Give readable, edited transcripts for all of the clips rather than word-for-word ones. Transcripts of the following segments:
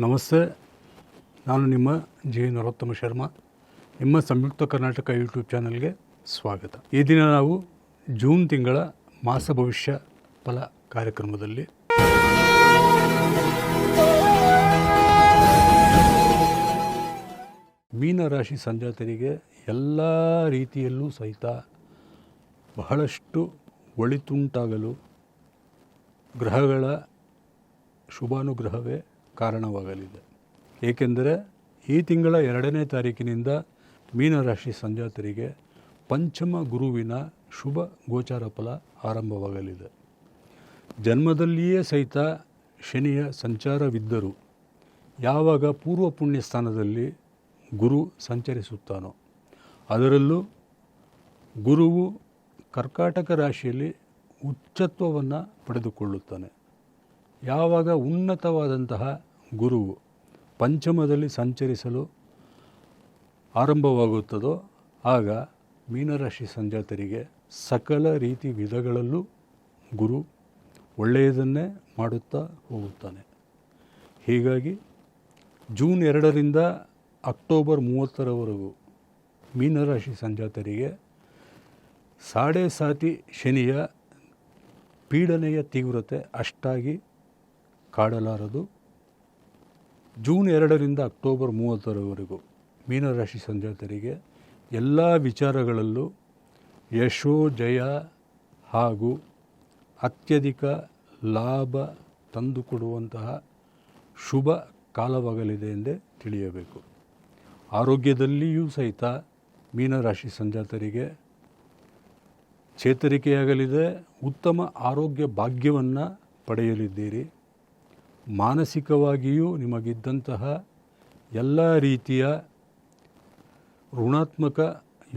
ನಮಸ್ತೆ, ನಾನು ನಿಮ್ಮ ಜಿ ನರೋತ್ತಮ ಶರ್ಮಾ. ನಿಮ್ಮ ಸಂಯುಕ್ತ ಕರ್ನಾಟಕ ಯೂಟ್ಯೂಬ್ ಚಾನಲ್ಗೆ ಸ್ವಾಗತ. ಈ ದಿನ ನಾವು ಜೂನ್ ತಿಂಗಳ ಮಾಸ ಭವಿಷ್ಯ ಫಲ ಕಾರ್ಯಕ್ರಮದಲ್ಲಿ ಮೀನರಾಶಿ ಸಂಜಾತರಿಗೆ ಎಲ್ಲ ರೀತಿಯಲ್ಲೂ ಸಹಿತ ಬಹಳಷ್ಟು ಒಳಿತುಂಟಾಗಲು ಗ್ರಹಗಳ ಶುಭಾನುಗ್ರಹವೇ ಕಾರಣವಾಗಲಿದೆ. ಏಕೆಂದರೆ ಈ ತಿಂಗಳ 2ನೇ ತಾರೀಕಿನಿಂದ ಮೀನರಾಶಿ ಸಂಜಾತರಿಗೆ ಪಂಚಮ ಗುರುವಿನ ಶುಭ ಗೋಚಾರ ಫಲ ಆರಂಭವಾಗಲಿದೆ. ಜನ್ಮದಲ್ಲಿಯೇ ಸಹಿತ ಶನಿಯ ಸಂಚಾರವಿದ್ದರೂ ಯಾವಾಗ ಪೂರ್ವ ಪುಣ್ಯ ಸ್ಥಾನದಲ್ಲಿ ಗುರು ಸಂಚರಿಸುತ್ತಾನೋ, ಅದರಲ್ಲೂ ಗುರುವು ಕರ್ಕಾಟಕ ರಾಶಿಯಲ್ಲಿ ಉಚ್ಚತ್ವವನ್ನು ಪಡೆದುಕೊಳ್ಳುತ್ತಾನೆ. ಯಾವಾಗ ಉನ್ನತವಾದಂತಹ ಗುರುವು ಪಂಚಮದಲ್ಲಿ ಸಂಚರಿಸಲು ಆರಂಭವಾಗುತ್ತದೋ ಆಗ ಮೀನರಾಶಿ ಸಂಜಾತರಿಗೆ ಸಕಲ ರೀತಿ ವಿಧಗಳಲ್ಲೂ ಗುರು ಒಳ್ಳೆಯದನ್ನೇ ಮಾಡುತ್ತಾ ಹೋಗುತ್ತಾನೆ. ಹೀಗಾಗಿ ಜೂನ್ 2ರಿಂದ ಅಕ್ಟೋಬರ್ 30ರವರೆಗೂ ಮೀನರಾಶಿ ಸಂಜಾತರಿಗೆ ಸಾಡೆ ಸಾತಿ ಶನಿಯ ಪೀಡನೆಯ ತೀವ್ರತೆ ಅಷ್ಟಾಗಿ ಕಾಡಲಾರದು. ಜೂನ್ 2ರಿಂದ ಅಕ್ಟೋಬರ್ 30ರವರೆಗೂ ಮೀನರಾಶಿ ಸಂಜಾತರಿಗೆ ಎಲ್ಲ ವಿಚಾರಗಳಲ್ಲೂ ಯಶೋ ಜಯ ಹಾಗೂ ಅತ್ಯಧಿಕ ಲಾಭ ತಂದುಕೊಡುವಂತಹ ಶುಭ ಕಾಲವಾಗಲಿದೆ ಎಂದೇ ತಿಳಿಯಬೇಕು. ಆರೋಗ್ಯದಲ್ಲಿಯೂ ಸಹಿತ ಮೀನರಾಶಿ ಸಂಜಾತರಿಗೆ ಚೇತರಿಕೆಯಾಗಲಿದೆ. ಉತ್ತಮ ಆರೋಗ್ಯ ಭಾಗ್ಯವನ್ನು ಪಡೆಯಲಿದ್ದೀರಿ. ಮಾನಸಿಕವಾಗಿಯೂ ನಿಮಗಿದ್ದಂತಹ ಎಲ್ಲ ರೀತಿಯ ಋಣಾತ್ಮಕ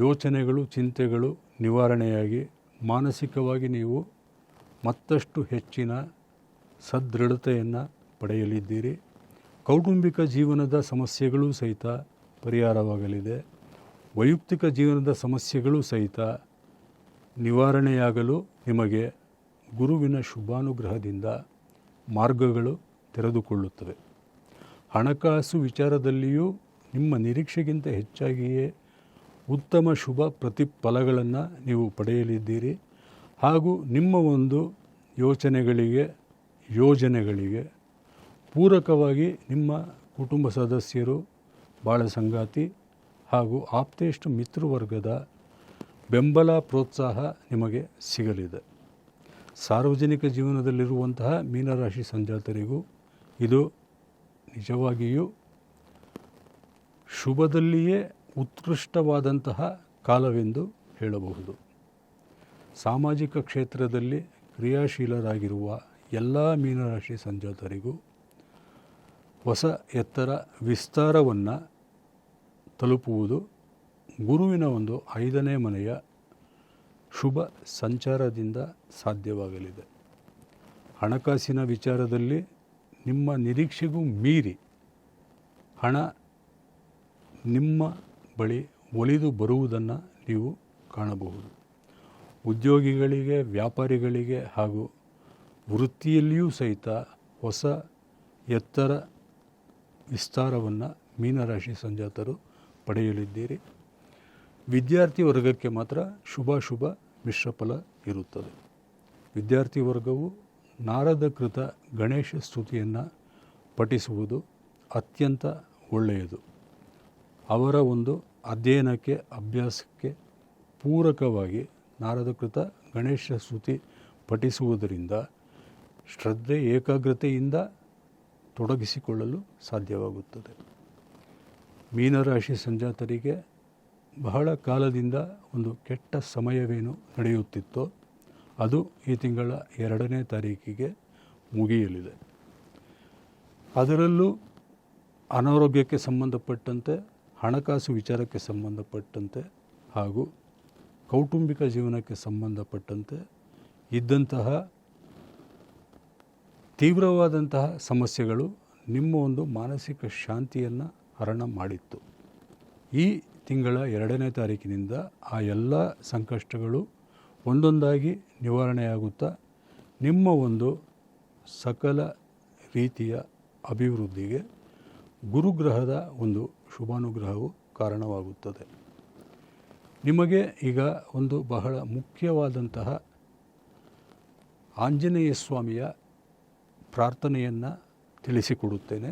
ಯೋಚನೆಗಳು, ಚಿಂತೆಗಳು ನಿವಾರಣೆಯಾಗಿ ಮಾನಸಿಕವಾಗಿ ನೀವು ಮತ್ತಷ್ಟು ಹೆಚ್ಚಿನ ಸದೃಢತೆಯನ್ನು ಪಡೆಯಲಿದ್ದೀರಿ. ಕೌಟುಂಬಿಕ ಜೀವನದ ಸಮಸ್ಯೆಗಳೂ ಸಹಿತ ಪರಿಹಾರವಾಗಲಿದೆ. ವೈಯಕ್ತಿಕ ಜೀವನದ ಸಮಸ್ಯೆಗಳೂ ಸಹಿತ ನಿವಾರಣೆಯಾಗಲು ನಿಮಗೆ ಗುರುವಿನ ಶುಭಾನುಗ್ರಹದಿಂದ ಮಾರ್ಗಗಳು ತೆರೆದುಕೊಳ್ಳುತ್ತವೆ. ಹಣಕಾಸು ವಿಚಾರದಲ್ಲಿಯೂ ನಿಮ್ಮ ನಿರೀಕ್ಷೆಗಿಂತ ಹೆಚ್ಚಾಗಿಯೇ ಉತ್ತಮ ಶುಭ ಪ್ರತಿಫಲಗಳನ್ನು ನೀವು ಪಡೆಯಲಿದ್ದೀರಿ. ಹಾಗೂ ನಿಮ್ಮ ಒಂದು ಯೋಜನೆಗಳಿಗೆ ಪೂರಕವಾಗಿ ನಿಮ್ಮ ಕುಟುಂಬ ಸದಸ್ಯರು, ಬಾಳ ಸಂಗಾತಿ ಹಾಗೂ ಆಪ್ತೇಷ್ಟ ಮಿತ್ರವರ್ಗದ ಬೆಂಬಲ, ಪ್ರೋತ್ಸಾಹ ನಿಮಗೆ ಸಿಗಲಿದೆ. ಸಾರ್ವಜನಿಕ ಜೀವನದಲ್ಲಿರುವಂತಹ ಮೀನರಾಶಿ ಸಂಜಾತರಿಗೂ ಇದು ನಿಜವಾಗಿಯೂ ಶುಭದಲ್ಲಿಯೇ ಉತ್ಕೃಷ್ಟವಾದಂತಹ ಕಾಲವೆಂದು ಹೇಳಬಹುದು. ಸಾಮಾಜಿಕ ಕ್ಷೇತ್ರದಲ್ಲಿ ಕ್ರಿಯಾಶೀಲರಾಗಿರುವ ಎಲ್ಲ ಮೀನರಾಶಿ ಸಂಜಾತರಿಗೂ ಹೊಸ ಎತ್ತರ ವಿಸ್ತಾರವನ್ನು ತಲುಪುವುದು ಗುರುವಿನ ಒಂದು 5ನೇ ಮನೆಯ ಶುಭ ಸಂಚಾರದಿಂದ ಸಾಧ್ಯವಾಗಲಿದೆ. ಹಣಕಾಸಿನ ವಿಚಾರದಲ್ಲಿ ನಿಮ್ಮ ನಿರೀಕ್ಷೆಗೂ ಮೀರಿ ಹಣ ನಿಮ್ಮ ಬಳಿ ಒಲಿದು ಬರುವುದನ್ನು ನೀವು ಕಾಣಬಹುದು. ಉದ್ಯೋಗಿಗಳಿಗೆ, ವ್ಯಾಪಾರಿಗಳಿಗೆ ಹಾಗೂ ವೃತ್ತಿಯಲ್ಲಿಯೂ ಸಹಿತ ಹೊಸ ಎತ್ತರ ವಿಸ್ತಾರವನ್ನು ಮೀನರಾಶಿ ಸಂಜಾತರು ಪಡೆಯಲಿದ್ದೀರಿ. ವಿದ್ಯಾರ್ಥಿ ವರ್ಗಕ್ಕೆ ಮಾತ್ರ ಶುಭ ಮಿಶ್ರಫಲ ಇರುತ್ತದೆ. ವಿದ್ಯಾರ್ಥಿ ವರ್ಗವು ನಾರದಕೃತ ಗಣೇಶ ಸ್ತುತಿಯನ್ನು ಪಠಿಸುವುದು ಅತ್ಯಂತ ಒಳ್ಳೆಯದು. ಅವರ ಒಂದು ಅಧ್ಯಯನಕ್ಕೆ, ಅಭ್ಯಾಸಕ್ಕೆ ಪೂರಕವಾಗಿ ನಾರದಕೃತ ಗಣೇಶ ಸ್ತುತಿ ಪಠಿಸುವುದರಿಂದ ಶ್ರದ್ಧೆ, ಏಕಾಗ್ರತೆಯಿಂದ ತೊಡಗಿಸಿಕೊಳ್ಳಲು ಸಾಧ್ಯವಾಗುತ್ತದೆ. ಮೀನರಾಶಿ ಸಂಜಾತರಿಗೆ ಬಹಳ ಕಾಲದಿಂದ ಒಂದು ಕೆಟ್ಟ ಸಮಯವೇನು ನಡೆಯುತ್ತಿತ್ತೋ ಅದು ಈ ತಿಂಗಳ 2ನೇ ತಾರೀಕಿಗೆ ಮುಗಿಯಲಿದೆ. ಅದರಲ್ಲೂ ಅನಾರೋಗ್ಯಕ್ಕೆ ಸಂಬಂಧಪಟ್ಟಂತೆ, ಹಣಕಾಸು ವಿಚಾರಕ್ಕೆ ಸಂಬಂಧಪಟ್ಟಂತೆ ಹಾಗೂ ಕೌಟುಂಬಿಕ ಜೀವನಕ್ಕೆ ಸಂಬಂಧಪಟ್ಟಂತೆ ಇದ್ದಂತಹ ತೀವ್ರವಾದಂತಹ ಸಮಸ್ಯೆಗಳು ನಿಮ್ಮ ಒಂದು ಮಾನಸಿಕ ಶಾಂತಿಯನ್ನು ಹರಣ ಮಾಡಿತ್ತು. ಈ ತಿಂಗಳ 2ನೇ ತಾರೀಕಿನಿಂದ ಆ ಎಲ್ಲ ಸಂಕಷ್ಟಗಳು ಒಂದೊಂದಾಗಿ ನಿವಾರಣೆಯಾಗುತ್ತಾ ನಿಮ್ಮ ಒಂದು ಸಕಲ ರೀತಿಯ ಅಭಿವೃದ್ಧಿಗೆ ಗುರುಗ್ರಹದ ಒಂದು ಶುಭಾನುಗ್ರಹವು ಕಾರಣವಾಗುತ್ತದೆ. ನಿಮಗೆ ಈಗ ಒಂದು ಬಹಳ ಮುಖ್ಯವಾದಂತಹ ಆಂಜನೇಯ ಸ್ವಾಮಿಯ ಪ್ರಾರ್ಥನೆಯನ್ನು ತಿಳಿಸಿಕೊಡುತ್ತೇನೆ.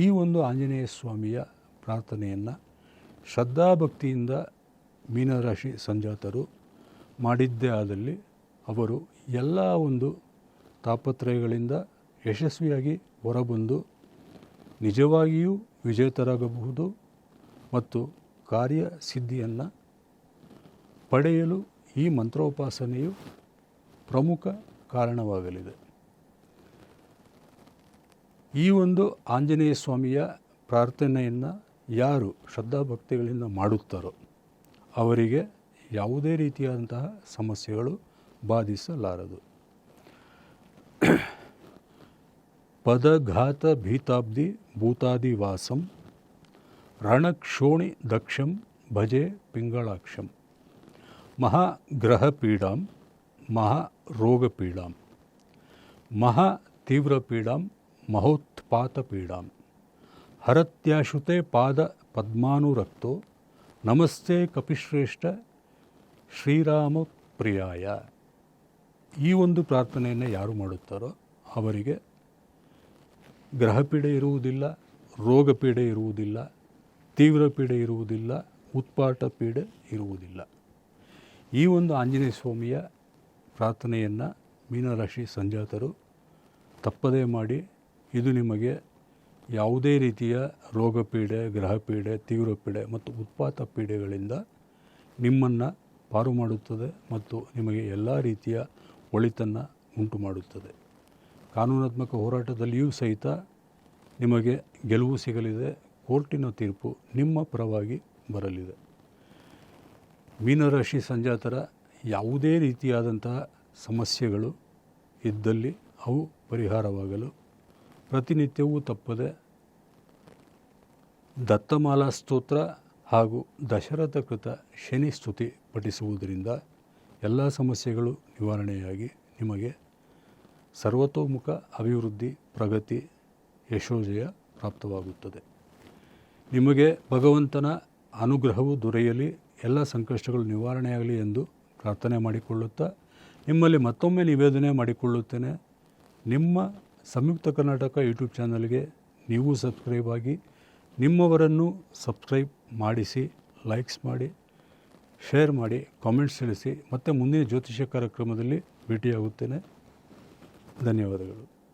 ಈ ಒಂದು ಆಂಜನೇಯ ಸ್ವಾಮಿಯ ಪ್ರಾರ್ಥನೆಯನ್ನು ಶ್ರದ್ಧಾಭಕ್ತಿಯಿಂದ ಮೀನರಾಶಿ ಸಂಜಾತರು ಮಾಡಿದ್ದೇ ಆದಲ್ಲಿ ಅವರು ಎಲ್ಲ ಒಂದು ತಾಪತ್ರಯಗಳಿಂದ ಯಶಸ್ವಿಯಾಗಿ ಹೊರಬಂದು ನಿಜವಾಗಿಯೂ ವಿಜೇತರಾಗಬಹುದು ಮತ್ತು ಕಾರ್ಯಸಿದ್ಧಿಯನ್ನು ಪಡೆಯಲು ಈ ಮಂತ್ರೋಪಾಸನೆಯು ಪ್ರಮುಖ ಕಾರಣವಾಗಲಿದೆ. ಈ ಒಂದು ಆಂಜನೇಯ ಸ್ವಾಮಿಯ ಪ್ರಾರ್ಥನೆಯನ್ನು ಯಾರು ಶ್ರದ್ಧಾಭಕ್ತಿಗಳಿಂದ ಮಾಡುತ್ತಾರೋ ಅವರಿಗೆ ಯಾವುದೇ ರೀತಿಯಾದಂತಹ ಸಮಸ್ಯೆಗಳು ಬಾಧಿಸಲಾರದು. ಪದಘಾತ ಭೀತಾಬ್ಧಿ ಭೂತಾದಿವಾಸಂ ರಣಕ್ಷೋಣಿ ದಕ್ಷಂ ಭಜೆ ಪಿಂಗಳಾಕ್ಷಂ ಮಹಾಗ್ರಹಪೀಡಾಂ ಮಹಾರೋಗಪೀಡಾಂ ಮಹಾತೀವ್ರಪೀಡಾಂ ಮಹೋತ್ಪಾತಪೀಡಾಂ ಹರತ್ಯಾಶುತೆ ಪಾದ ಪದ್ಮಾನುರಕ್ತೋ ನಮಸ್ತೆ ಕಪಿಶ್ರೇಷ್ಠ ಶ್ರೀರಾಮ ಪ್ರಿಯಾಯ. ಈ ಒಂದು ಪ್ರಾರ್ಥನೆಯನ್ನು ಯಾರು ಮಾಡುತ್ತಾರೋ ಅವರಿಗೆ ಗ್ರಹಪೀಡೆ ಇರುವುದಿಲ್ಲ, ರೋಗಪೀಡೆ ಇರುವುದಿಲ್ಲ, ತೀವ್ರ ಪೀಡೆ ಇರುವುದಿಲ್ಲ, ಉತ್ಪಾಟ ಪೀಡೆ ಇರುವುದಿಲ್ಲ. ಈ ಒಂದು ಆಂಜನೇಯ ಸ್ವಾಮಿಯ ಪ್ರಾರ್ಥನೆಯನ್ನು ಮೀನರಾಶಿ ಸಂಜಾತರು ತಪ್ಪದೇ ಮಾಡಿ. ಇದು ನಿಮಗೆ ಯಾವುದೇ ರೀತಿಯ ರೋಗಪೀಡೆ, ಗ್ರಹಪೀಡೆ, ತೀವ್ರ ಪೀಡೆ ಮತ್ತು ಉತ್ಪಾತ ಪೀಡೆಗಳಿಂದ ನಿಮ್ಮನ್ನು ಪಾರು ಮಾಡುತ್ತದೆ ಮತ್ತು ನಿಮಗೆ ಎಲ್ಲ ರೀತಿಯ ಒಳಿತನ್ನು ಉಂಟು ಮಾಡುತ್ತದೆ. ಕಾನೂನಾತ್ಮಕ ಹೋರಾಟದಲ್ಲಿಯೂ ಸಹಿತ ನಿಮಗೆ ಗೆಲುವು ಸಿಗಲಿದೆ. ಕೋರ್ಟಿನ ತೀರ್ಪು ನಿಮ್ಮ ಪರವಾಗಿ ಬರಲಿದೆ. ಮೀನರಾಶಿ ಸಂಜಾತರ ಯಾವುದೇ ರೀತಿಯಾದಂತಹ ಸಮಸ್ಯೆಗಳು ಇದ್ದಲ್ಲಿ ಅವು ಪರಿಹಾರವಾಗಲು ಪ್ರತಿನಿತ್ಯವೂ ತಪ್ಪದೆ ದತ್ತಮಾಲಾ ಸ್ತೋತ್ರ ಹಾಗೂ ದಶರಥ ಕೃತ ಶನಿ ಸ್ತುತಿ ಪಠಿಸುವುದರಿಂದ ಎಲ್ಲ ಸಮಸ್ಯೆಗಳು ನಿವಾರಣೆಯಾಗಿ ನಿಮಗೆ ಸರ್ವತೋಮುಖ ಅಭಿವೃದ್ಧಿ, ಪ್ರಗತಿ, ಯಶೋಜಯ ಪ್ರಾಪ್ತವಾಗುತ್ತದೆ. ನಿಮಗೆ ಭಗವಂತನ ಅನುಗ್ರಹವು ದೊರೆಯಲಿ, ಎಲ್ಲ ಸಂಕಷ್ಟಗಳು ನಿವಾರಣೆಯಾಗಲಿ ಎಂದು ಪ್ರಾರ್ಥನೆ ಮಾಡಿಕೊಳ್ಳುತ್ತಾ ನಿಮ್ಮಲ್ಲಿ ಮತ್ತೊಮ್ಮೆ ನಿವೇದನೆ ಮಾಡಿಕೊಳ್ಳುತ್ತೇನೆ. ನಿಮ್ಮ ಸಂಯುಕ್ತ ಕರ್ನಾಟಕ ಯೂಟ್ಯೂಬ್ ಚಾನಲ್ಗೆ ನೀವು ಸಬ್ಸ್ಕ್ರೈಬ್ ಆಗಿ, ನಿಮ್ಮವರನ್ನು ಸಬ್ಸ್ಕ್ರೈಬ್ ಮಾಡಿಸಿ, ಲೈಕ್ಸ್ ಮಾಡಿ, ಶೇರ್ ಮಾಡಿ, ಕಾಮೆಂಟ್ಸ್ ತಿಳಿಸಿ. ಮತ್ತೆ ಮುಂದಿನ ಜ್ಯೋತಿಷ್ಯ ಕಾರ್ಯಕ್ರಮದಲ್ಲಿ ಭೇಟಿಯಾಗುತ್ತೇನೆ. ಧನ್ಯವಾದಗಳು.